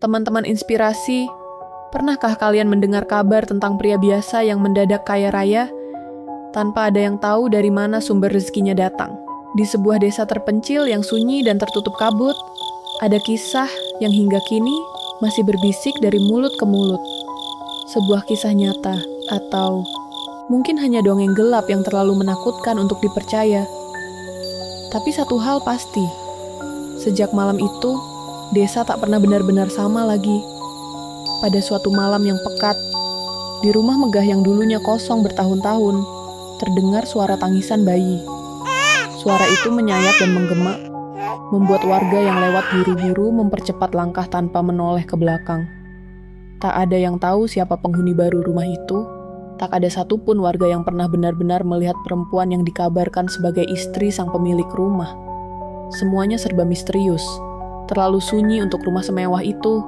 Teman-teman inspirasi, pernahkah kalian mendengar kabar tentang pria biasa yang mendadak kaya raya tanpa ada yang tahu dari mana sumber rezekinya datang? Di sebuah desa terpencil yang sunyi dan tertutup kabut, ada kisah yang hingga kini masih berbisik dari mulut ke mulut. Sebuah kisah nyata, atau mungkin hanya dongeng gelap yang terlalu menakutkan untuk dipercaya. Tapi satu hal pasti, sejak malam itu, desa tak pernah benar-benar sama lagi. Pada suatu malam yang pekat, di rumah megah yang dulunya kosong bertahun-tahun, terdengar suara tangisan bayi. Suara itu menyayat dan menggema, membuat warga yang lewat buru-buru mempercepat langkah tanpa menoleh ke belakang. Tak ada yang tahu siapa penghuni baru rumah itu. Tak ada satupun warga yang pernah benar-benar melihat perempuan yang dikabarkan sebagai istri sang pemilik rumah. Semuanya serba misterius, terlalu sunyi untuk rumah semewah itu,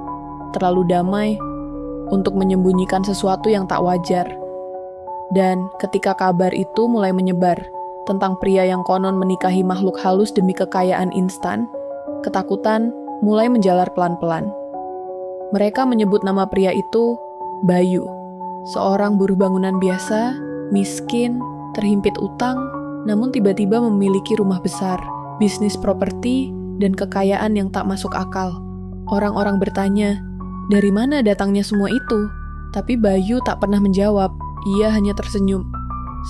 terlalu damai untuk menyembunyikan sesuatu yang tak wajar. Dan ketika kabar itu mulai menyebar tentang pria yang konon menikahi makhluk halus demi kekayaan instan, ketakutan mulai menjalar pelan-pelan. Mereka menyebut nama pria itu Bayu. Seorang buruh bangunan biasa, miskin, terhimpit utang, namun tiba-tiba memiliki rumah besar, bisnis properti, dan kekayaan yang tak masuk akal. Orang-orang bertanya, dari mana datangnya semua itu? Tapi Bayu tak pernah menjawab, ia hanya tersenyum.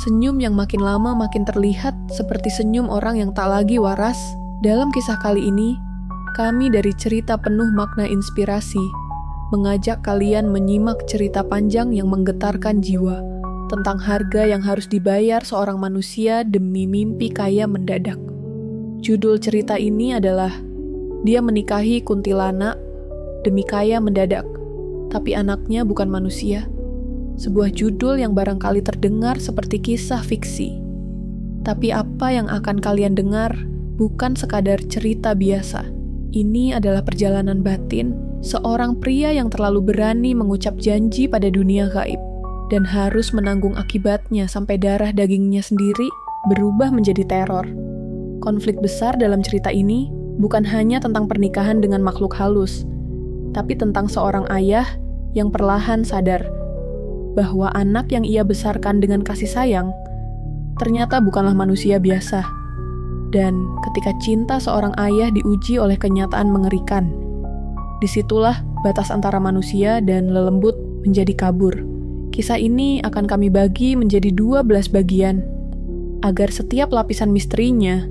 Senyum yang makin lama makin terlihat seperti senyum orang yang tak lagi waras. Dalam kisah kali ini, kami dari cerita penuh makna inspirasi, mengajak kalian menyimak cerita panjang yang menggetarkan jiwa tentang harga yang harus dibayar seorang manusia demi mimpi kaya mendadak. Judul cerita ini adalah Dia Menikahi Kuntilanak Demi Kaya Mendadak, Tapi Anaknya Bukan Manusia. Sebuah judul yang barangkali terdengar seperti kisah fiksi. Tapi apa yang akan kalian dengar bukan sekadar cerita biasa. Ini adalah perjalanan batin seorang pria yang terlalu berani mengucap janji pada dunia gaib dan harus menanggung akibatnya sampai darah dagingnya sendiri berubah menjadi teror. Konflik besar dalam cerita ini bukan hanya tentang pernikahan dengan makhluk halus, tapi tentang seorang ayah yang perlahan sadar bahwa anak yang ia besarkan dengan kasih sayang ternyata bukanlah manusia biasa. Dan ketika cinta seorang ayah diuji oleh kenyataan mengerikan, disitulah batas antara manusia dan lelembut menjadi kabur. Kisah ini akan kami bagi menjadi 12 bagian, agar setiap lapisan misterinya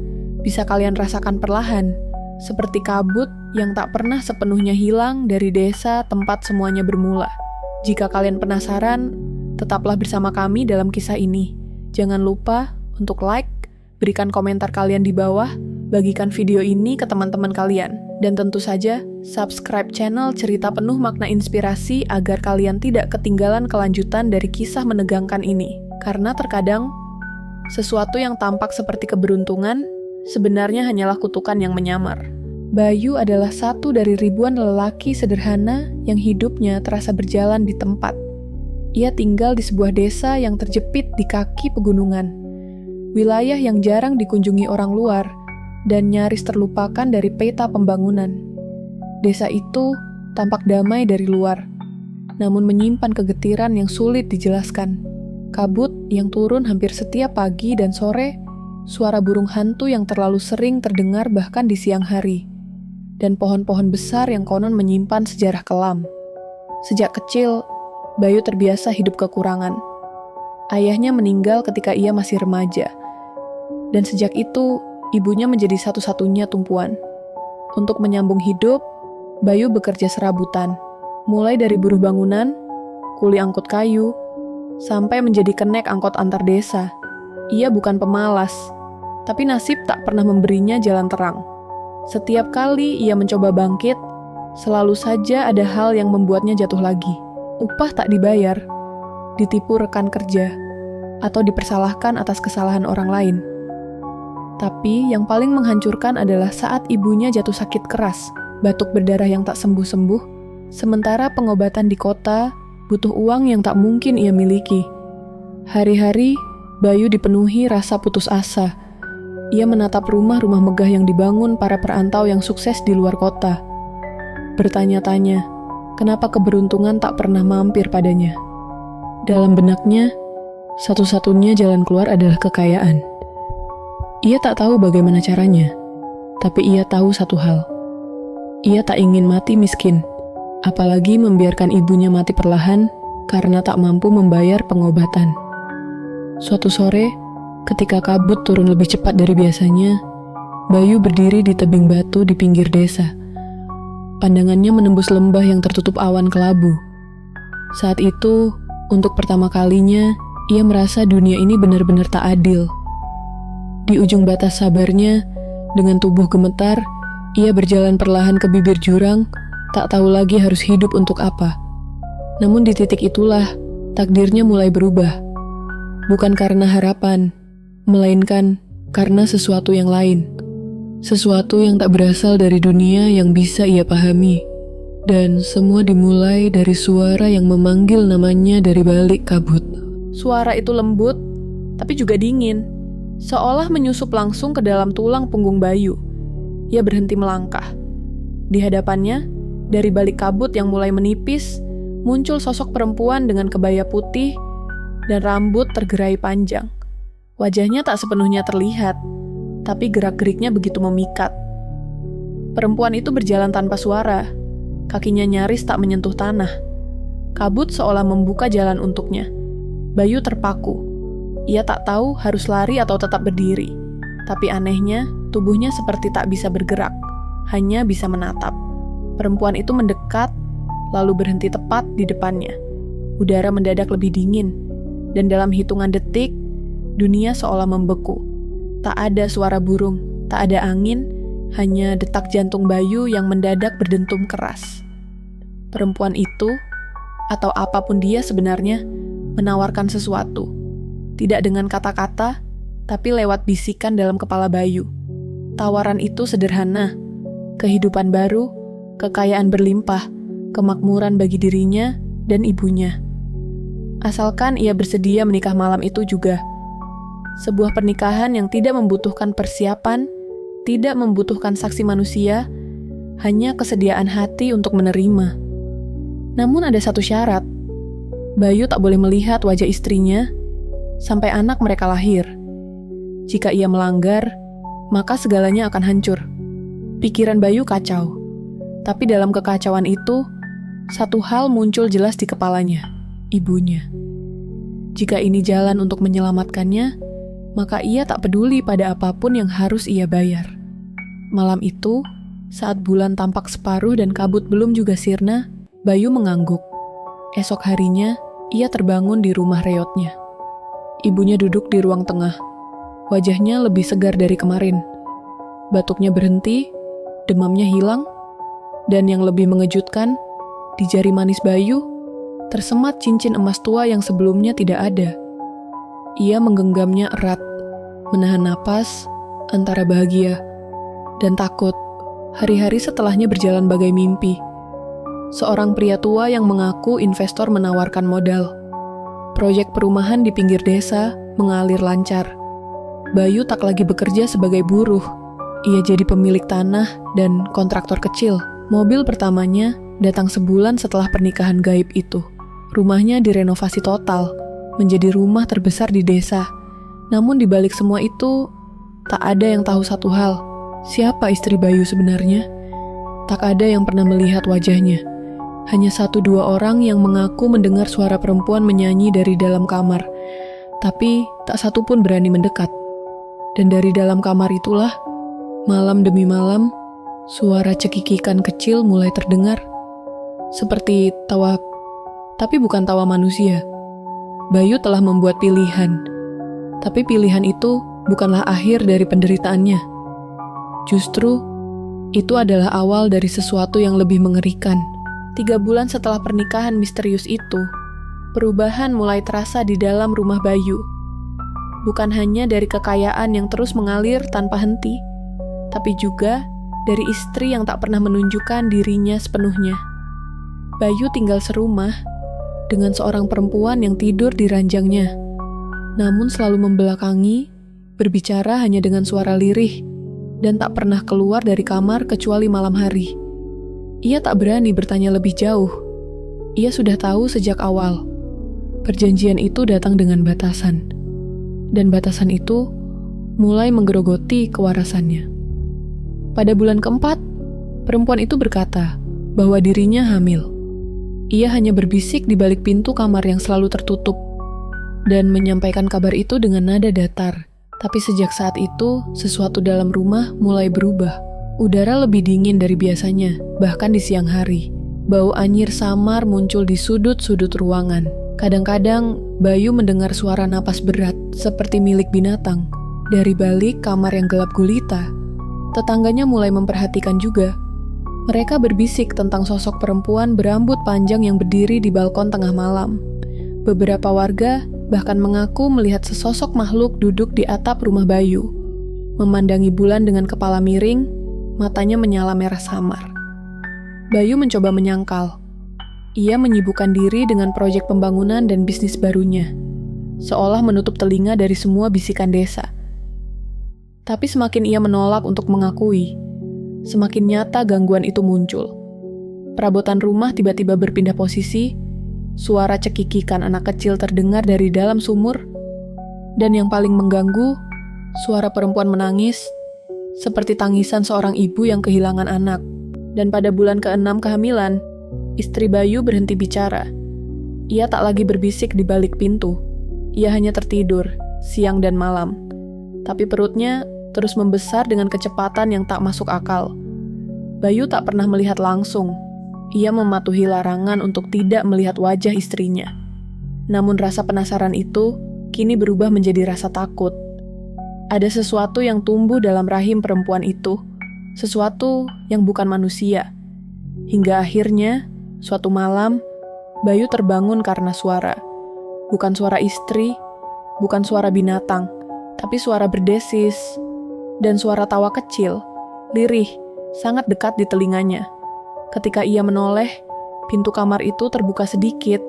bisa kalian rasakan perlahan, seperti kabut yang tak pernah sepenuhnya hilang dari desa tempat semuanya bermula. Jika kalian penasaran, tetaplah bersama kami dalam kisah ini. Jangan lupa untuk like, berikan komentar kalian di bawah, bagikan video ini ke teman-teman kalian. Dan tentu saja, subscribe channel Cerita Penuh Makna Inspirasi agar kalian tidak ketinggalan kelanjutan dari kisah menegangkan ini. Karena terkadang, sesuatu yang tampak seperti keberuntungan, sebenarnya hanyalah kutukan yang menyamar. Bayu adalah satu dari ribuan lelaki sederhana yang hidupnya terasa berjalan di tempat. Ia tinggal di sebuah desa yang terjepit di kaki pegunungan. Wilayah yang jarang dikunjungi orang luar, dan nyaris terlupakan dari peta pembangunan. Desa itu tampak damai dari luar, namun menyimpan kegetiran yang sulit dijelaskan. Kabut yang turun hampir setiap pagi dan sore, suara burung hantu yang terlalu sering terdengar bahkan di siang hari, dan pohon-pohon besar yang konon menyimpan sejarah kelam. Sejak kecil, Bayu terbiasa hidup kekurangan. Ayahnya meninggal ketika ia masih remaja, dan sejak itu, ibunya menjadi satu-satunya tumpuan. Untuk menyambung hidup, Bayu bekerja serabutan. Mulai dari buruh bangunan, kuli angkut kayu, sampai menjadi kenek angkot antar desa. Ia bukan pemalas, tapi nasib tak pernah memberinya jalan terang. Setiap kali ia mencoba bangkit, selalu saja ada hal yang membuatnya jatuh lagi. Upah tak dibayar, ditipu rekan kerja, atau dipersalahkan atas kesalahan orang lain. Tapi yang paling menghancurkan adalah saat ibunya jatuh sakit keras, batuk berdarah yang tak sembuh-sembuh, sementara pengobatan di kota butuh uang yang tak mungkin ia miliki. Hari-hari, Bayu dipenuhi rasa putus asa. Ia menatap rumah-rumah megah yang dibangun para perantau yang sukses di luar kota. Bertanya-tanya, kenapa keberuntungan tak pernah mampir padanya. Dalam benaknya, satu-satunya jalan keluar adalah kekayaan. Ia tak tahu bagaimana caranya, tapi ia tahu satu hal. Ia tak ingin mati miskin, apalagi membiarkan ibunya mati perlahan karena tak mampu membayar pengobatan. Suatu sore, ketika kabut turun lebih cepat dari biasanya, Bayu berdiri di tebing batu di pinggir desa. Pandangannya menembus lembah yang tertutup awan kelabu. Saat itu, untuk pertama kalinya, ia merasa dunia ini benar-benar tak adil. Di ujung batas sabarnya, dengan tubuh gemetar, ia berjalan perlahan ke bibir jurang, tak tahu lagi harus hidup untuk apa. Namun di titik itulah, takdirnya mulai berubah. Bukan karena harapan, melainkan karena sesuatu yang lain. Sesuatu yang tak berasal dari dunia yang bisa ia pahami. Dan semua dimulai dari suara yang memanggil namanya dari balik kabut. Suara itu lembut, tapi juga dingin. Seolah menyusup langsung ke dalam tulang punggung Bayu. Ia berhenti melangkah. Di hadapannya, dari balik kabut yang mulai menipis, muncul sosok perempuan dengan kebaya putih dan rambut tergerai panjang. Wajahnya tak sepenuhnya terlihat, tapi gerak-geriknya begitu memikat. Perempuan itu berjalan tanpa suara, kakinya nyaris tak menyentuh tanah. Kabut seolah membuka jalan untuknya. Bayu terpaku. Ia tak tahu harus lari atau tetap berdiri. Tapi anehnya, tubuhnya seperti tak bisa bergerak, hanya bisa menatap. Perempuan itu mendekat, lalu berhenti tepat di depannya. Udara mendadak lebih dingin, dan dalam hitungan detik, dunia seolah membeku. Tak ada suara burung, tak ada angin, hanya detak jantung Bayu yang mendadak berdentum keras. Perempuan itu, atau apapun dia sebenarnya, menawarkan sesuatu. Tidak dengan kata-kata, tapi lewat bisikan dalam kepala Bayu. Tawaran itu sederhana, kehidupan baru, kekayaan berlimpah, kemakmuran bagi dirinya dan ibunya. Asalkan ia bersedia menikah malam itu juga. Sebuah pernikahan yang tidak membutuhkan persiapan, tidak membutuhkan saksi manusia, hanya kesediaan hati untuk menerima. Namun ada satu syarat. Bayu tak boleh melihat wajah istrinya sampai anak mereka lahir. Jika ia melanggar, maka segalanya akan hancur. Pikiran Bayu kacau. Tapi dalam kekacauan itu, satu hal muncul jelas di kepalanya, ibunya. Jika ini jalan untuk menyelamatkannya, maka ia tak peduli pada apapun yang harus ia bayar. Malam itu, saat bulan tampak separuh dan kabut belum juga sirna, Bayu mengangguk. Esok harinya, ia terbangun di rumah reotnya. Ibunya duduk di ruang tengah. Wajahnya lebih segar dari kemarin. Batuknya berhenti, demamnya hilang, dan yang lebih mengejutkan, di jari manis Bayu, tersemat cincin emas tua yang sebelumnya tidak ada. Ia menggenggamnya erat, menahan napas antara bahagia dan takut. Hari-hari setelahnya berjalan bagai mimpi. Seorang pria tua yang mengaku investor menawarkan modal. Proyek perumahan di pinggir desa mengalir lancar. Bayu tak lagi bekerja sebagai buruh. Ia jadi pemilik tanah dan kontraktor kecil. Mobil pertamanya datang sebulan setelah pernikahan gaib itu. Rumahnya direnovasi total, menjadi rumah terbesar di desa. Namun di balik semua itu, tak ada yang tahu satu hal. Siapa istri Bayu sebenarnya? Tak ada yang pernah melihat wajahnya. Hanya 1-2 orang yang mengaku mendengar suara perempuan menyanyi dari dalam kamar. Tapi tak satu pun berani mendekat. Dan dari dalam kamar itulah, malam demi malam, suara cekikikan kecil mulai terdengar. Seperti tawa, tapi bukan tawa manusia. Bayu telah membuat pilihan, tapi pilihan itu bukanlah akhir dari penderitaannya. Justru, itu adalah awal dari sesuatu yang lebih mengerikan. 3 bulan setelah pernikahan misterius itu, perubahan mulai terasa di dalam rumah Bayu. Bukan hanya dari kekayaan yang terus mengalir tanpa henti, tapi juga dari istri yang tak pernah menunjukkan dirinya sepenuhnya. Bayu tinggal serumah dengan seorang perempuan yang tidur di ranjangnya, namun selalu membelakangi, berbicara hanya dengan suara lirih, dan tak pernah keluar dari kamar kecuali malam hari. Ia tak berani bertanya lebih jauh, Ia sudah tahu sejak awal. Perjanjian itu datang dengan batasan. Dan batasan itu mulai menggerogoti kewarasannya. Pada bulan keempat, perempuan itu berkata bahwa dirinya hamil. Ia hanya berbisik di balik pintu kamar yang selalu tertutup dan menyampaikan kabar itu dengan nada datar. Tapi sejak saat itu, sesuatu dalam rumah mulai berubah. Udara lebih dingin dari biasanya, bahkan di siang hari. Bau anyir samar muncul di sudut-sudut ruangan. Kadang-kadang, Bayu mendengar suara napas berat seperti milik binatang. Dari balik kamar yang gelap gulita, tetangganya mulai memperhatikan juga. Mereka berbisik tentang sosok perempuan berambut panjang yang berdiri di balkon tengah malam. Beberapa warga bahkan mengaku melihat sesosok makhluk duduk di atap rumah Bayu, memandangi bulan dengan kepala miring, matanya menyala merah samar. Bayu mencoba menyangkal. Ia menyibukkan diri dengan proyek pembangunan dan bisnis barunya, seolah menutup telinga dari semua bisikan desa. Tapi semakin ia menolak untuk mengakui, semakin nyata gangguan itu muncul. Perabotan rumah tiba-tiba berpindah posisi, suara cekikikan anak kecil terdengar dari dalam sumur, dan yang paling mengganggu, suara perempuan menangis, seperti tangisan seorang ibu yang kehilangan anak. Dan pada bulan ke-6 kehamilan, istri Bayu berhenti bicara. Ia tak lagi berbisik di balik pintu. Ia hanya tertidur, siang dan malam. Tapi perutnya terus membesar dengan kecepatan yang tak masuk akal. Bayu tak pernah melihat langsung. Ia mematuhi larangan untuk tidak melihat wajah istrinya. Namun rasa penasaran itu kini berubah menjadi rasa takut. Ada sesuatu yang tumbuh dalam rahim perempuan itu, sesuatu yang bukan manusia. Hingga akhirnya, suatu malam, Bayu terbangun karena suara. Bukan suara istri, bukan suara binatang, tapi suara berdesis, dan suara tawa kecil, lirih, sangat dekat di telinganya. Ketika ia menoleh, pintu kamar itu terbuka sedikit.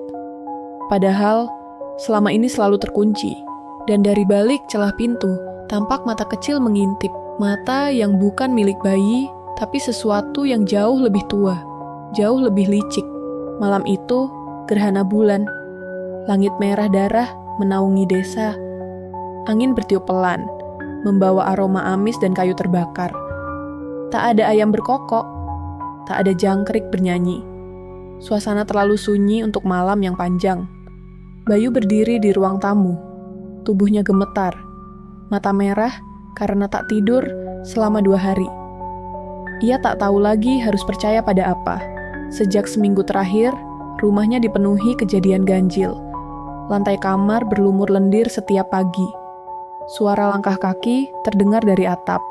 Padahal, selama ini selalu terkunci. Dan dari balik celah pintu, tampak mata kecil mengintip. Mata yang bukan milik bayi, tapi sesuatu yang jauh lebih tua, jauh lebih licik. Malam itu, gerhana bulan. Langit merah darah menaungi desa. Angin bertiup pelan, membawa aroma amis dan kayu terbakar. Tak ada ayam berkokok, tak ada jangkrik bernyanyi. Suasana terlalu sunyi untuk malam yang panjang. Bayu berdiri di ruang tamu. Tubuhnya gemetar, mata merah karena tak tidur selama 2 hari. Ia tak tahu lagi harus percaya pada apa. Sejak seminggu terakhir, rumahnya dipenuhi kejadian ganjil. Lantai kamar berlumur lendir setiap pagi. Suara langkah kaki terdengar dari atap.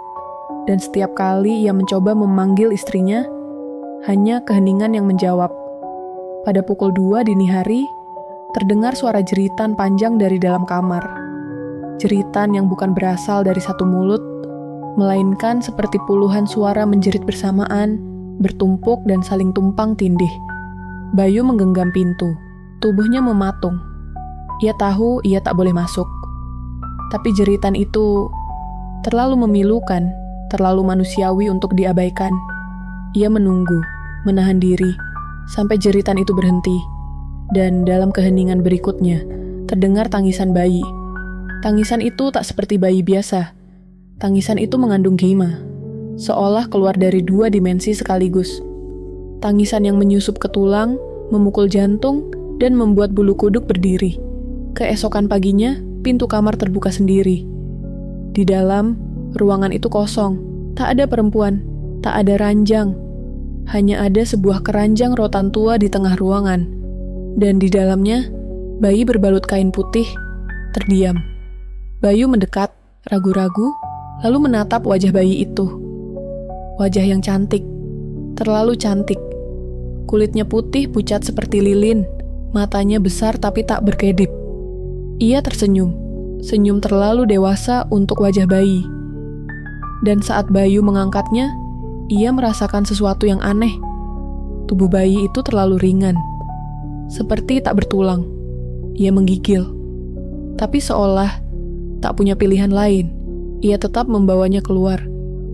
Dan setiap kali ia mencoba memanggil istrinya, hanya keheningan yang menjawab. Pada pukul 2 dini hari, terdengar suara jeritan panjang dari dalam kamar. Jeritan yang bukan berasal dari satu mulut, melainkan seperti puluhan suara menjerit bersamaan, bertumpuk dan saling tumpang tindih. Bayu menggenggam pintu, tubuhnya mematung. Ia tahu ia tak boleh masuk. Tapi jeritan itu terlalu memilukan, terlalu manusiawi untuk diabaikan. Ia menunggu, menahan diri, sampai jeritan itu berhenti. Dan dalam keheningan berikutnya, terdengar tangisan bayi. Tangisan itu tak seperti bayi biasa. Tangisan itu mengandung gema, seolah keluar dari 2 dimensi sekaligus. Tangisan yang menyusup ke tulang, memukul jantung, dan membuat bulu kuduk berdiri. Keesokan paginya, pintu kamar terbuka sendiri. Di dalam, ruangan itu kosong. Tak ada perempuan, tak ada ranjang. Hanya ada sebuah keranjang rotan tua di tengah ruangan. Dan di dalamnya, bayi berbalut kain putih, terdiam. Bayu mendekat, ragu-ragu, lalu menatap wajah bayi itu. Wajah yang cantik, terlalu cantik. Kulitnya putih pucat seperti lilin, matanya besar tapi tak berkedip. Ia tersenyum, senyum terlalu dewasa untuk wajah bayi. Dan saat Bayu mengangkatnya, ia merasakan sesuatu yang aneh. Tubuh bayi itu terlalu ringan, seperti tak bertulang. Ia menggigil, tapi seolah tak punya pilihan lain. Ia tetap membawanya keluar,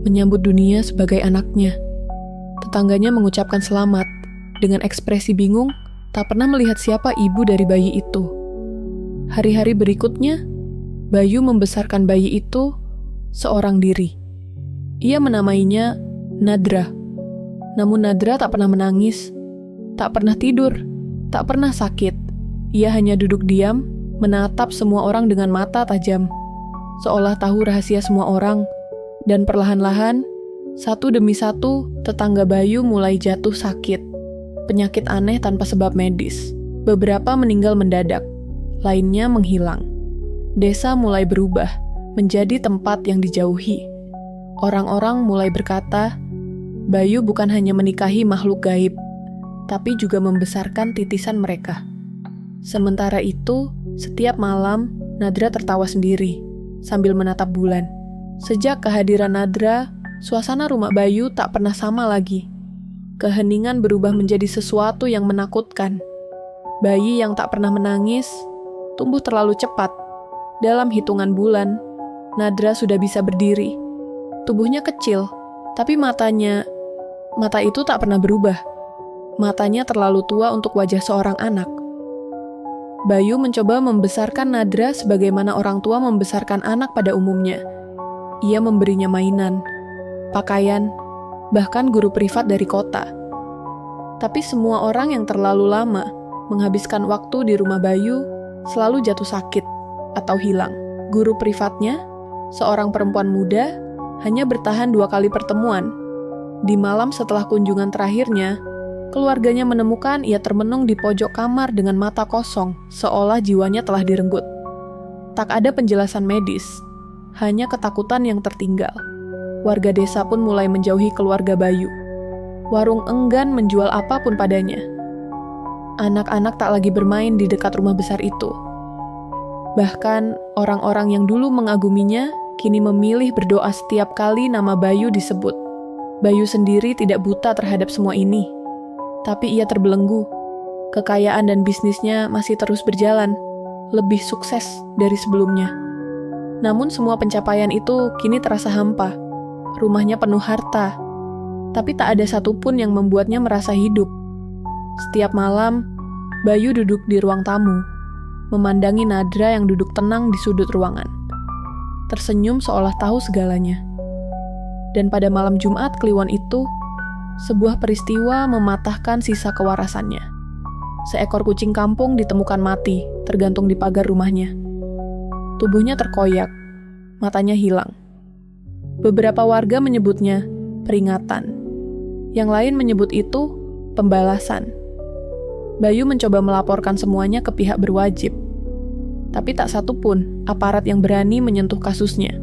menyambut dunia sebagai anaknya. Tetangganya mengucapkan selamat, dengan ekspresi bingung, tak pernah melihat siapa ibu dari bayi itu. Hari-hari berikutnya, Bayu membesarkan bayi itu seorang diri. Ia menamainya Nadra. Namun Nadra tak pernah menangis, tak pernah tidur, tak pernah sakit. Ia hanya duduk diam, menatap semua orang dengan mata tajam, seolah tahu rahasia semua orang. Dan perlahan-lahan, satu demi satu, tetangga Bayu mulai jatuh sakit. Penyakit aneh tanpa sebab medis. Beberapa meninggal mendadak, lainnya menghilang. Desa mulai berubah menjadi tempat yang dijauhi. Orang-orang mulai berkata, Bayu bukan hanya menikahi makhluk gaib, tapi juga membesarkan titisan mereka. Sementara itu, setiap malam, Nadra tertawa sendiri, sambil menatap bulan. Sejak kehadiran Nadra, suasana rumah Bayu tak pernah sama lagi. Keheningan berubah menjadi sesuatu yang menakutkan. Bayi yang tak pernah menangis, tumbuh terlalu cepat. Dalam hitungan bulan, Nadra sudah bisa berdiri. Tubuhnya kecil, tapi mata itu tak pernah berubah. Matanya terlalu tua untuk wajah seorang anak. Bayu mencoba membesarkan Nadra sebagaimana orang tua membesarkan anak pada umumnya. Ia memberinya mainan, pakaian, bahkan guru privat dari kota. Tapi semua orang yang terlalu lama menghabiskan waktu di rumah Bayu selalu jatuh sakit atau hilang. Guru privatnya, seorang perempuan muda, hanya bertahan 2 kali pertemuan. Di malam setelah kunjungan terakhirnya, keluarganya menemukan ia termenung di pojok kamar dengan mata kosong, seolah jiwanya telah direnggut. Tak ada penjelasan medis, hanya ketakutan yang tertinggal. Warga desa pun mulai menjauhi keluarga Bayu. Warung enggan menjual apapun padanya. Anak-anak tak lagi bermain di dekat rumah besar itu. Bahkan, orang-orang yang dulu mengaguminya kini memilih berdoa setiap kali nama Bayu disebut. Bayu sendiri tidak buta terhadap semua ini, tapi ia terbelenggu. Kekayaan dan bisnisnya masih terus berjalan, lebih sukses dari sebelumnya. Namun semua pencapaian itu kini terasa hampa. Rumahnya penuh harta, tapi tak ada satupun yang membuatnya merasa hidup. Setiap malam, Bayu duduk di ruang tamu, memandangi Nadra yang duduk tenang di sudut ruangan. Tersenyum seolah tahu segalanya. Dan pada malam Jumat Kliwon itu, sebuah peristiwa mematahkan sisa kewarasannya. Seekor kucing kampung ditemukan mati, tergantung di pagar rumahnya. Tubuhnya terkoyak, matanya hilang. Beberapa warga menyebutnya peringatan. Yang lain menyebut itu pembalasan. Bayu mencoba melaporkan semuanya ke pihak berwajib. Tapi tak satu pun aparat yang berani menyentuh kasusnya.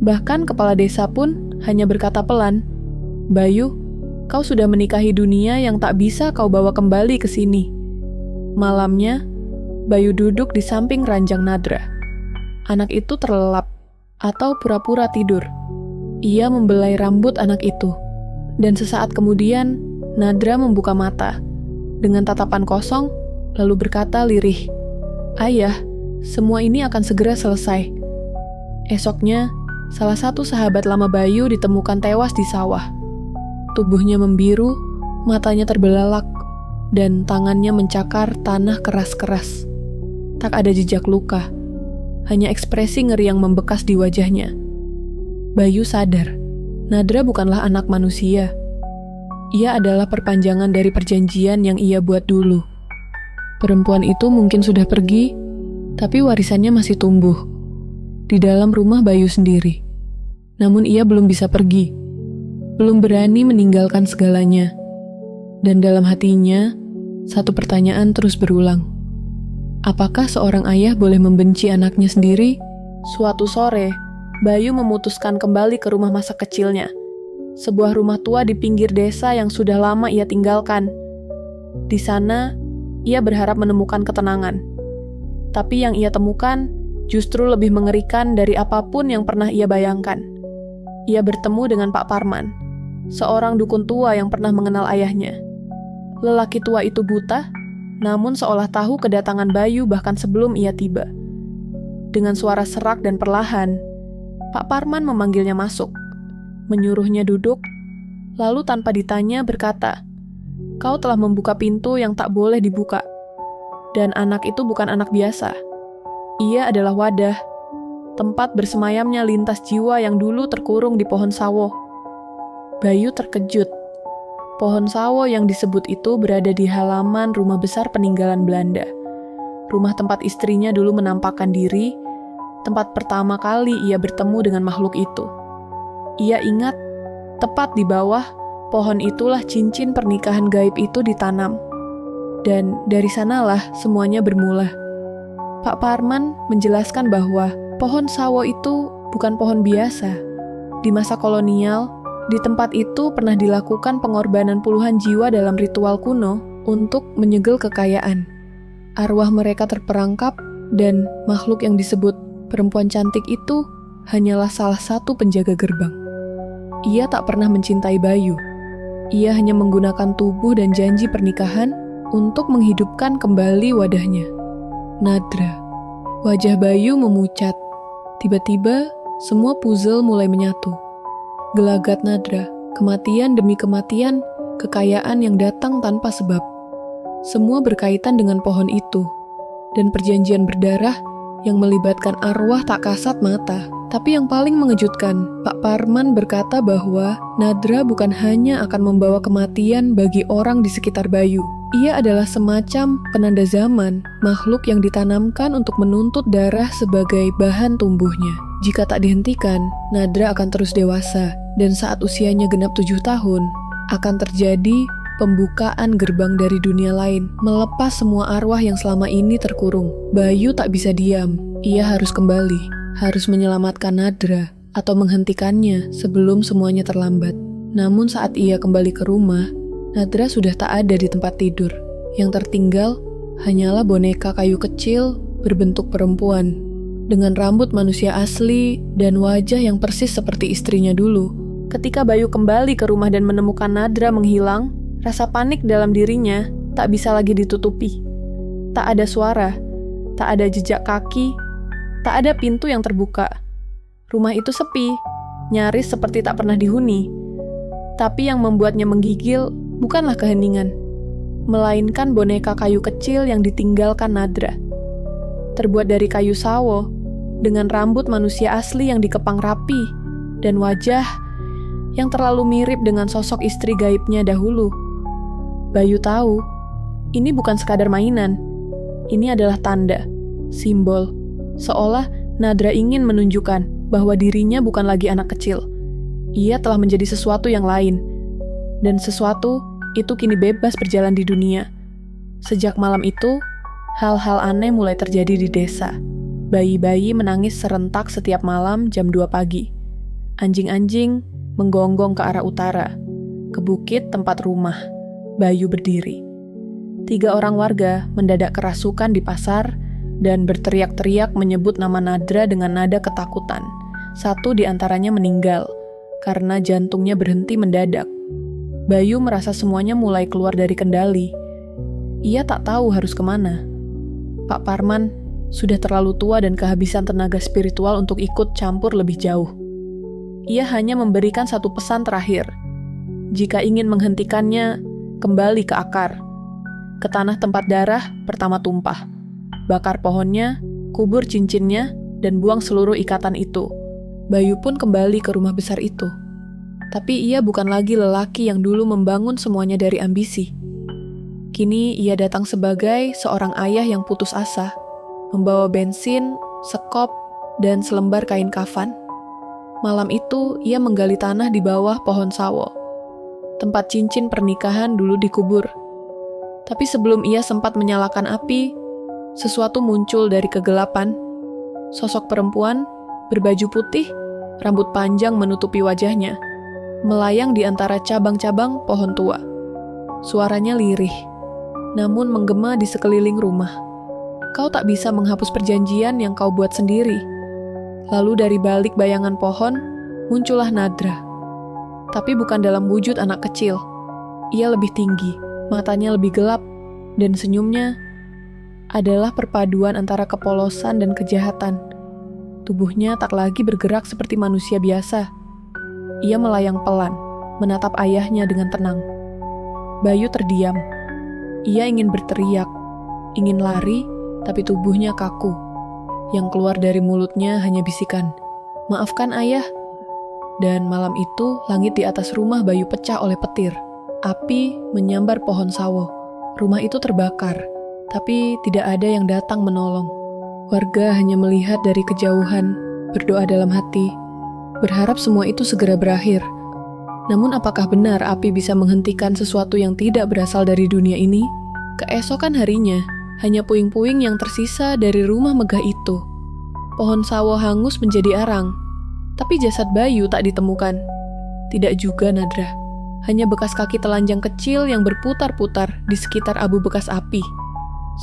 Bahkan kepala desa pun hanya berkata pelan, Bayu, kau sudah menikahi dunia yang tak bisa kau bawa kembali ke sini. Malamnya, Bayu duduk di samping ranjang Nadra. Anak itu terlelap atau pura-pura tidur. Ia membelai rambut anak itu. Dan sesaat kemudian, Nadra membuka mata. Dengan tatapan kosong, lalu berkata lirih, Ayah, semua ini akan segera selesai. Esoknya, salah satu sahabat lama Bayu ditemukan tewas di sawah. Tubuhnya membiru, matanya terbelalak, dan tangannya mencakar tanah keras-keras. Tak ada jejak luka, hanya ekspresi ngeri yang membekas di wajahnya. Bayu sadar, Nadra bukanlah anak manusia. Ia adalah perpanjangan dari perjanjian yang ia buat dulu. Perempuan itu mungkin sudah pergi, tapi warisannya masih tumbuh di dalam rumah Bayu sendiri. Namun ia belum bisa pergi, belum berani meninggalkan segalanya. Dan dalam hatinya, satu pertanyaan terus berulang. Apakah seorang ayah boleh membenci anaknya sendiri? Suatu sore, Bayu memutuskan kembali ke rumah masa kecilnya. Sebuah rumah tua di pinggir desa yang sudah lama ia tinggalkan. Di sana, ia berharap menemukan ketenangan. Tapi yang ia temukan justru lebih mengerikan dari apapun yang pernah ia bayangkan. Ia bertemu dengan Pak Parman, seorang dukun tua yang pernah mengenal ayahnya. Lelaki tua itu buta, namun seolah tahu kedatangan Bayu bahkan sebelum ia tiba. Dengan suara serak dan perlahan, Pak Parman memanggilnya masuk, menyuruhnya duduk, lalu tanpa ditanya berkata, kau telah membuka pintu yang tak boleh dibuka. Dan anak itu bukan anak biasa. Ia adalah wadah, tempat bersemayamnya lintas jiwa yang dulu terkurung di pohon sawo. Bayu terkejut. Pohon sawo yang disebut itu berada di halaman rumah besar peninggalan Belanda. Rumah tempat istrinya dulu menampakkan diri, tempat pertama kali ia bertemu dengan makhluk itu. Ia ingat, tepat di bawah pohon itulah cincin pernikahan gaib itu ditanam. Dan dari sanalah semuanya bermula. Pak Parman menjelaskan bahwa pohon sawo itu bukan pohon biasa. Di masa kolonial, di tempat itu pernah dilakukan pengorbanan puluhan jiwa dalam ritual kuno untuk menyegel kekayaan. Arwah mereka terperangkap dan makhluk yang disebut perempuan cantik itu hanyalah salah satu penjaga gerbang. Ia tak pernah mencintai Bayu. Ia hanya menggunakan tubuh dan janji pernikahan untuk menghidupkan kembali wadahnya. Nadra. Wajah Bayu memucat. Tiba-tiba, semua puzzle mulai menyatu. Gelagat Nadra, kematian demi kematian, kekayaan yang datang tanpa sebab. Semua berkaitan dengan pohon itu, dan perjanjian berdarah yang melibatkan arwah tak kasat mata. Tapi yang paling mengejutkan, Pak Parman berkata bahwa Nadra bukan hanya akan membawa kematian bagi orang di sekitar Bayu. Ia adalah semacam penanda zaman, makhluk yang ditanamkan untuk menuntut darah sebagai bahan tumbuhnya. Jika tak dihentikan, Nadra akan terus dewasa, dan saat usianya genap 7 tahun, akan terjadi pembukaan gerbang dari dunia lain, melepas semua arwah yang selama ini terkurung. Bayu tak bisa diam, ia harus kembali, harus menyelamatkan Nadra, atau menghentikannya sebelum semuanya terlambat. Namun saat ia kembali ke rumah, Nadra sudah tak ada di tempat tidur. Yang tertinggal hanyalah boneka kayu kecil berbentuk perempuan, dengan rambut manusia asli dan wajah yang persis seperti istrinya dulu. Ketika Bayu kembali ke rumah dan menemukan Nadra menghilang, rasa panik dalam dirinya tak bisa lagi ditutupi. Tak ada suara, tak ada jejak kaki, tak ada pintu yang terbuka. Rumah itu sepi, nyaris seperti tak pernah dihuni. Tapi yang membuatnya menggigil bukanlah keheningan, melainkan boneka kayu kecil yang ditinggalkan Nadra. Terbuat dari kayu sawo, dengan rambut manusia asli yang dikepang rapi, dan wajah yang terlalu mirip dengan sosok istri gaibnya dahulu. Bayu tahu, ini bukan sekadar mainan. Ini adalah tanda, simbol, seolah Nadra ingin menunjukkan bahwa dirinya bukan lagi anak kecil. Ia telah menjadi sesuatu yang lain, dan sesuatu itu kini bebas berjalan di dunia. Sejak malam itu, hal-hal aneh mulai terjadi di desa. Bayi-bayi menangis serentak setiap malam jam 2 pagi. Anjing-anjing menggonggong ke arah utara, ke bukit tempat rumah Bayu berdiri. 3 orang warga mendadak kerasukan di pasar dan berteriak-teriak menyebut nama Nadra dengan nada ketakutan. 1 di antaranya meninggal karena jantungnya berhenti mendadak. Bayu merasa semuanya mulai keluar dari kendali. Ia tak tahu harus kemana. Pak Parman sudah terlalu tua dan kehabisan tenaga spiritual untuk ikut campur lebih jauh. Ia hanya memberikan 1 pesan terakhir. Jika ingin menghentikannya, kembali ke akar. Ke tanah tempat darah pertama tumpah. Bakar pohonnya, kubur cincinnya, dan buang seluruh ikatan itu. Bayu pun kembali ke rumah besar itu. Tapi ia bukan lagi lelaki yang dulu membangun semuanya dari ambisi. Kini ia datang sebagai seorang ayah yang putus asa, membawa bensin, sekop, dan selembar kain kafan. Malam itu ia menggali tanah di bawah pohon sawo. Tempat cincin pernikahan dulu dikubur. Tapi sebelum ia sempat menyalakan api, sesuatu muncul dari kegelapan. Sosok perempuan berbaju putih, rambut panjang menutupi wajahnya, melayang di antara cabang-cabang pohon tua. Suaranya lirih, namun menggema di sekeliling rumah. Kau tak bisa menghapus perjanjian yang kau buat sendiri. Lalu dari balik bayangan pohon, muncullah Nadra. Tapi bukan dalam wujud anak kecil. Ia lebih tinggi, matanya lebih gelap, dan senyumnya adalah perpaduan antara kepolosan dan kejahatan. Tubuhnya tak lagi bergerak seperti manusia biasa. Ia melayang pelan, menatap ayahnya dengan tenang. Bayu terdiam. Ia ingin berteriak, ingin lari, tapi tubuhnya kaku. Yang keluar dari mulutnya hanya bisikan, "Maafkan ayah." Dan malam itu, langit di atas rumah Bayu pecah oleh petir. Api menyambar pohon sawo. Rumah itu terbakar, tapi tidak ada yang datang menolong. Warga hanya melihat dari kejauhan, berdoa dalam hati, berharap semua itu segera berakhir. Namun apakah benar api bisa menghentikan sesuatu yang tidak berasal dari dunia ini? Keesokan harinya, hanya puing-puing yang tersisa dari rumah megah itu. Pohon sawo hangus menjadi arang, tapi jasad Bayu tak ditemukan. Tidak juga Nadra, hanya bekas kaki telanjang kecil yang berputar-putar di sekitar abu bekas api.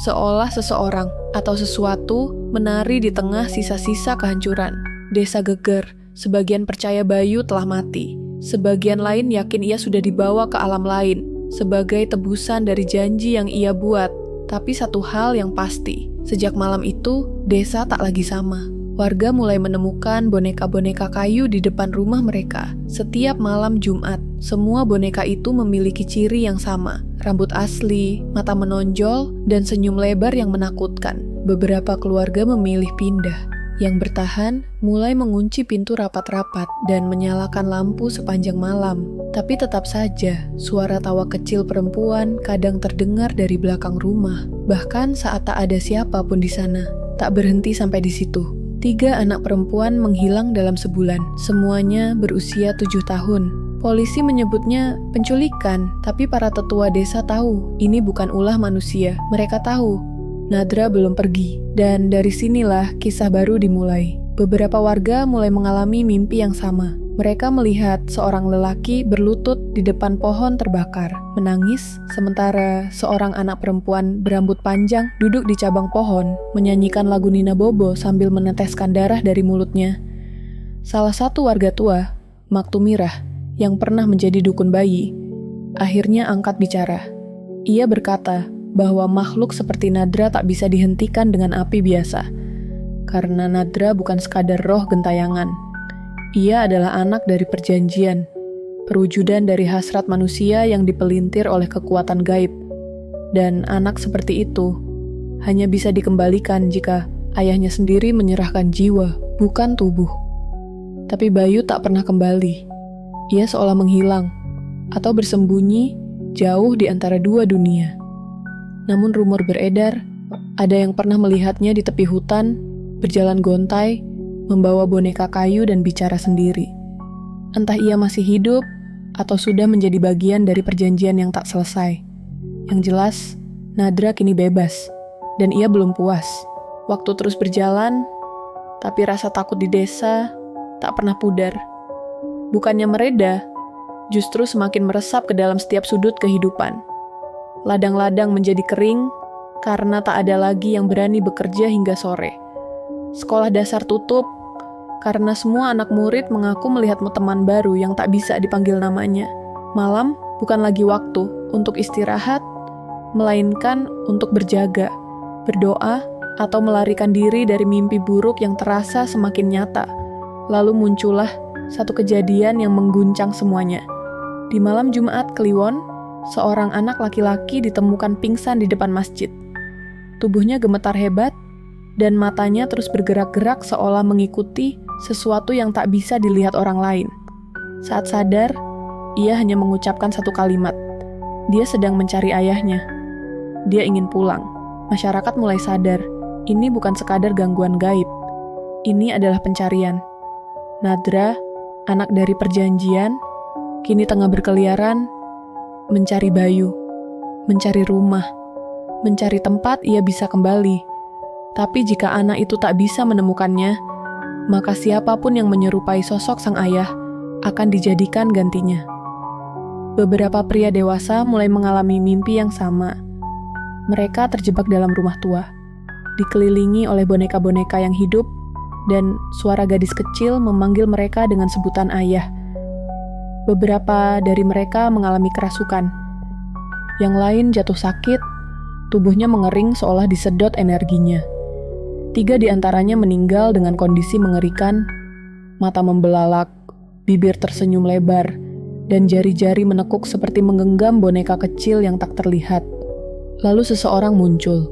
Seolah seseorang atau sesuatu menari di tengah sisa-sisa kehancuran. Desa geger, sebagian percaya Bayu telah mati. Sebagian lain yakin ia sudah dibawa ke alam lain, sebagai tebusan dari janji yang ia buat. Tapi satu hal yang pasti, sejak malam itu, desa tak lagi sama. Warga mulai menemukan boneka-boneka kayu di depan rumah mereka. Setiap malam Jumat, semua boneka itu memiliki ciri yang sama. Rambut asli, mata menonjol, dan senyum lebar yang menakutkan. Beberapa keluarga memilih pindah. Yang bertahan mulai mengunci pintu rapat-rapat dan menyalakan lampu sepanjang malam. Tapi tetap saja, suara tawa kecil perempuan kadang terdengar dari belakang rumah. Bahkan saat tak ada siapapun di sana. Tak berhenti sampai di situ. 3 anak perempuan menghilang dalam sebulan. Semuanya berusia 7 tahun. Polisi menyebutnya penculikan, tapi para tetua desa tahu ini bukan ulah manusia. Mereka tahu Nadra belum pergi, dan dari sinilah kisah baru dimulai. Beberapa warga mulai mengalami mimpi yang sama. Mereka melihat seorang lelaki berlutut di depan pohon terbakar, menangis, sementara seorang anak perempuan berambut panjang duduk di cabang pohon, menyanyikan lagu Nina Bobo sambil meneteskan darah dari mulutnya. Salah satu warga tua, Maktumirah, yang pernah menjadi dukun bayi, akhirnya angkat bicara. Ia berkata bahwa makhluk seperti Nadra tak bisa dihentikan dengan api biasa. Karena Nadra bukan sekadar roh gentayangan. Ia adalah anak dari perjanjian, perwujudan dari hasrat manusia yang dipelintir oleh kekuatan gaib. Dan anak seperti itu hanya bisa dikembalikan jika ayahnya sendiri menyerahkan jiwa, bukan tubuh. Tapi Bayu tak pernah kembali. Ia seolah menghilang atau bersembunyi jauh di antara 2 dunia. Namun rumor beredar, ada yang pernah melihatnya di tepi hutan, berjalan gontai, membawa boneka kayu dan bicara sendiri. Entah ia masih hidup, atau sudah menjadi bagian dari perjanjian yang tak selesai. Yang jelas, Nadra kini bebas, dan ia belum puas. Waktu terus berjalan, tapi rasa takut di desa tak pernah pudar. Bukannya mereda, justru semakin meresap ke dalam setiap sudut kehidupan. Ladang-ladang menjadi kering karena tak ada lagi yang berani bekerja hingga sore. Sekolah dasar tutup karena semua anak murid mengaku melihat teman baru yang tak bisa dipanggil namanya. Malam bukan lagi waktu untuk istirahat, melainkan untuk berjaga, berdoa, atau melarikan diri dari mimpi buruk yang terasa semakin nyata. Lalu muncullah satu kejadian yang mengguncang semuanya. Di malam Jumat Kliwon, seorang anak laki-laki ditemukan pingsan di depan masjid. Tubuhnya gemetar hebat, dan matanya terus bergerak-gerak seolah mengikuti sesuatu yang tak bisa dilihat orang lain. Saat sadar, ia hanya mengucapkan satu kalimat. Dia sedang mencari ayahnya. Dia ingin pulang. Masyarakat mulai sadar, ini bukan sekadar gangguan gaib. Ini adalah pencarian. Nadra, anak dari perjanjian, kini tengah berkeliaran, mencari Bayu, mencari rumah, mencari tempat ia bisa kembali. Tapi jika anak itu tak bisa menemukannya, maka siapapun yang menyerupai sosok sang ayah akan dijadikan gantinya. Beberapa pria dewasa mulai mengalami mimpi yang sama. Mereka terjebak dalam rumah tua, dikelilingi oleh boneka-boneka yang hidup, dan suara gadis kecil memanggil mereka dengan sebutan ayah. Beberapa dari mereka mengalami kerasukan. Yang lain jatuh sakit, tubuhnya mengering seolah disedot energinya. 3 di antaranya meninggal dengan kondisi mengerikan, mata membelalak, bibir tersenyum lebar, dan jari-jari menekuk seperti menggenggam boneka kecil yang tak terlihat. Lalu seseorang muncul.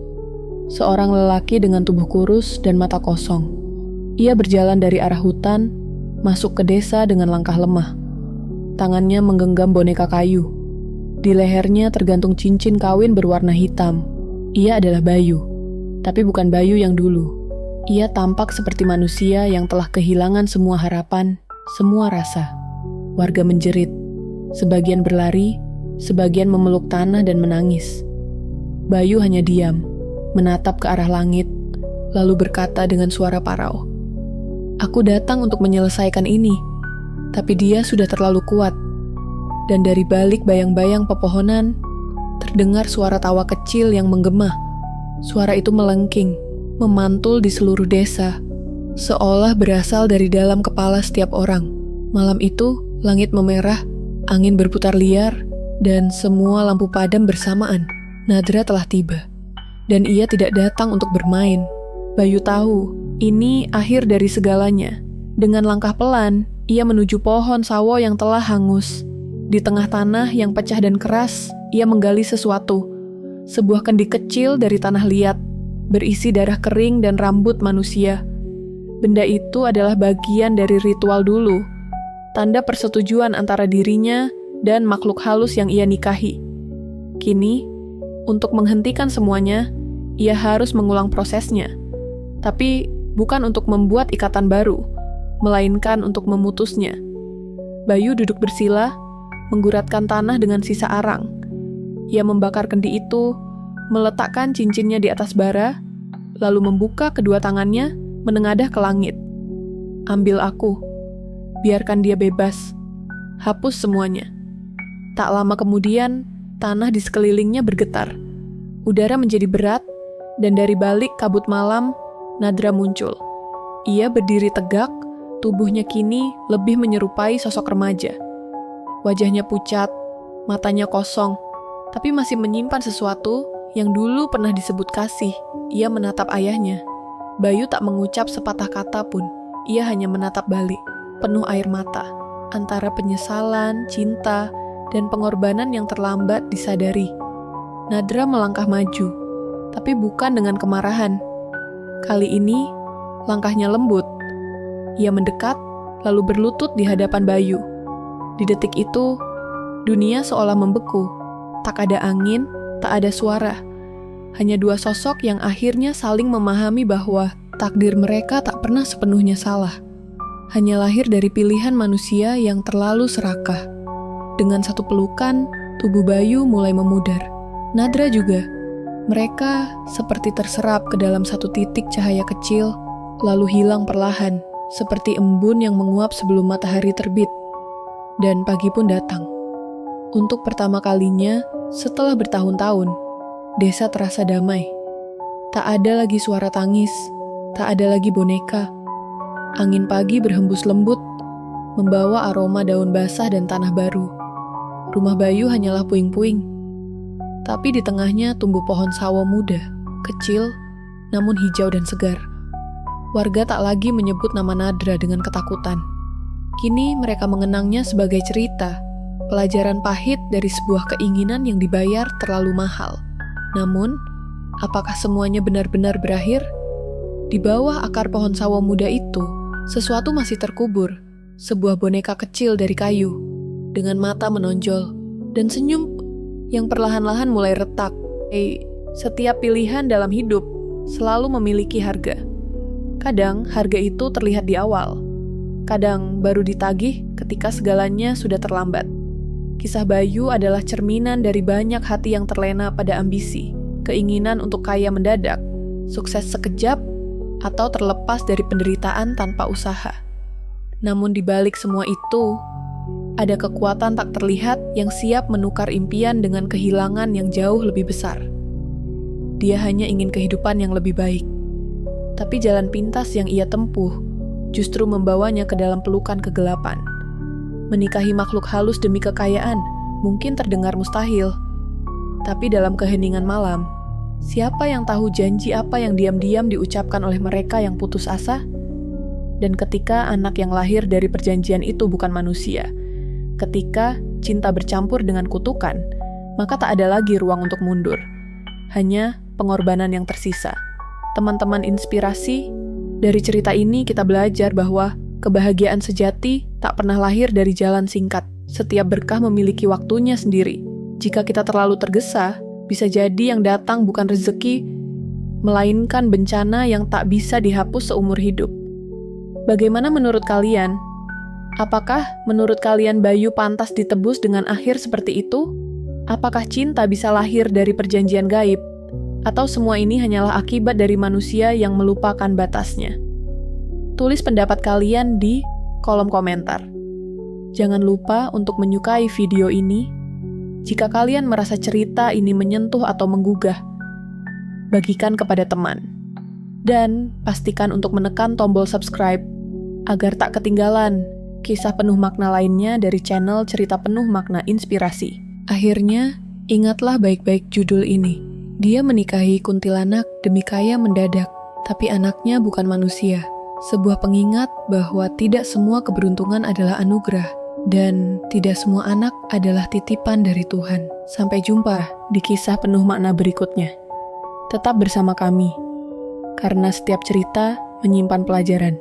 Seorang lelaki dengan tubuh kurus dan mata kosong. Ia berjalan dari arah hutan, masuk ke desa dengan langkah lemah. Tangannya menggenggam boneka kayu. Di lehernya tergantung cincin kawin berwarna hitam. Ia adalah Bayu, tapi bukan Bayu yang dulu. Ia tampak seperti manusia yang telah kehilangan semua harapan, semua rasa. Warga menjerit. Sebagian berlari, sebagian memeluk tanah dan menangis. Bayu hanya diam, menatap ke arah langit, lalu berkata dengan suara parau, "Aku datang untuk menyelesaikan ini, tapi dia sudah terlalu kuat." Dan dari balik bayang-bayang pepohonan, terdengar suara tawa kecil yang menggema. Suara itu melengking, memantul di seluruh desa, seolah berasal dari dalam kepala setiap orang. Malam itu, langit memerah, angin berputar liar, dan semua lampu padam bersamaan. Nadra telah tiba, dan ia tidak datang untuk bermain. Bayu tahu, ini akhir dari segalanya. Dengan langkah pelan, ia menuju pohon sawo yang telah hangus. Di tengah tanah yang pecah dan keras, ia menggali sesuatu. Sebuah kendi kecil dari tanah liat, berisi darah kering dan rambut manusia. Benda itu adalah bagian dari ritual dulu, tanda persetujuan antara dirinya dan makhluk halus yang ia nikahi. Kini, untuk menghentikan semuanya, ia harus mengulang prosesnya. Tapi bukan untuk membuat ikatan baru, melainkan untuk memutusnya. Bayu duduk bersila, mengguratkan tanah dengan sisa arang. Ia membakar kendi itu, meletakkan cincinnya di atas bara, lalu membuka kedua tangannya, menengadah ke langit. "Ambil aku, biarkan dia bebas, hapus semuanya." Tak lama kemudian, tanah di sekelilingnya bergetar. Udara menjadi berat, dan dari balik kabut malam, Nadra muncul. Ia berdiri tegak, tubuhnya kini lebih menyerupai sosok remaja. Wajahnya pucat, matanya kosong, tapi masih menyimpan sesuatu yang dulu pernah disebut kasih. Ia menatap ayahnya. Bayu tak mengucap sepatah kata pun. Ia hanya menatap balik, penuh air mata, antara penyesalan, cinta, dan pengorbanan yang terlambat disadari. Nadra melangkah maju, tapi bukan dengan kemarahan. Kali ini, langkahnya lembut. Ia mendekat, lalu berlutut di hadapan Bayu. Di detik itu, dunia seolah membeku. Tak ada angin, tak ada suara. Hanya dua sosok yang akhirnya saling memahami bahwa takdir mereka tak pernah sepenuhnya salah. Hanya lahir dari pilihan manusia yang terlalu serakah. Dengan satu pelukan, tubuh Bayu mulai memudar. Nadra juga. Mereka seperti terserap ke dalam satu titik cahaya kecil, lalu hilang perlahan, seperti embun yang menguap sebelum matahari terbit. Dan pagi pun datang. Untuk pertama kalinya, setelah bertahun-tahun, desa terasa damai. Tak ada lagi suara tangis, tak ada lagi boneka. Angin pagi berhembus lembut, membawa aroma daun basah dan tanah baru. Rumah Bayu hanyalah puing-puing, tapi di tengahnya tumbuh pohon sawo muda, kecil, namun hijau dan segar. Warga tak lagi menyebut nama Nadra dengan ketakutan. Kini mereka mengenangnya sebagai cerita, pelajaran pahit dari sebuah keinginan yang dibayar terlalu mahal. Namun, apakah semuanya benar-benar berakhir? Di bawah akar pohon sawo muda itu, sesuatu masih terkubur, sebuah boneka kecil dari kayu, dengan mata menonjol, dan senyum yang perlahan-lahan mulai retak. Setiap pilihan dalam hidup selalu memiliki harga. Kadang harga itu terlihat di awal, kadang baru ditagih ketika segalanya sudah terlambat. Kisah Bayu adalah cerminan dari banyak hati yang terlena pada ambisi, keinginan untuk kaya mendadak, sukses sekejap, atau terlepas dari penderitaan tanpa usaha. Namun di balik semua itu, ada kekuatan tak terlihat yang siap menukar impian dengan kehilangan yang jauh lebih besar. Dia hanya ingin kehidupan yang lebih baik. Tapi jalan pintas yang ia tempuh justru membawanya ke dalam pelukan kegelapan. Menikahi makhluk halus demi kekayaan mungkin terdengar mustahil. Tapi dalam keheningan malam, siapa yang tahu janji apa yang diam-diam diucapkan oleh mereka yang putus asa? Dan ketika anak yang lahir dari perjanjian itu bukan manusia, Ketika cinta bercampur dengan kutukan, maka tak ada lagi ruang untuk mundur. Hanya pengorbanan yang tersisa. Teman-teman inspirasi, dari cerita ini kita belajar bahwa kebahagiaan sejati tak pernah lahir dari jalan singkat. Setiap berkah memiliki waktunya sendiri. Jika kita terlalu tergesa, bisa jadi yang datang bukan rezeki, melainkan bencana yang tak bisa dihapus seumur hidup. Bagaimana menurut kalian? Apakah menurut kalian Bayu pantas ditebus dengan akhir seperti itu? Apakah cinta bisa lahir dari perjanjian gaib? Atau semua ini hanyalah akibat dari manusia yang melupakan batasnya? Tulis pendapat kalian di kolom komentar. Jangan lupa untuk menyukai video ini. Jika kalian merasa cerita ini menyentuh atau menggugah, bagikan kepada teman. Dan pastikan untuk menekan tombol subscribe agar tak ketinggalan kisah penuh makna lainnya dari channel Cerita Penuh Makna Inspirasi. Akhirnya, ingatlah baik-baik judul ini. Dia menikahi kuntilanak demi kaya mendadak, tapi anaknya bukan manusia. Sebuah pengingat bahwa tidak semua keberuntungan adalah anugerah, dan tidak semua anak adalah titipan dari Tuhan. Sampai jumpa di kisah penuh makna berikutnya. Tetap bersama kami, karena setiap cerita menyimpan pelajaran.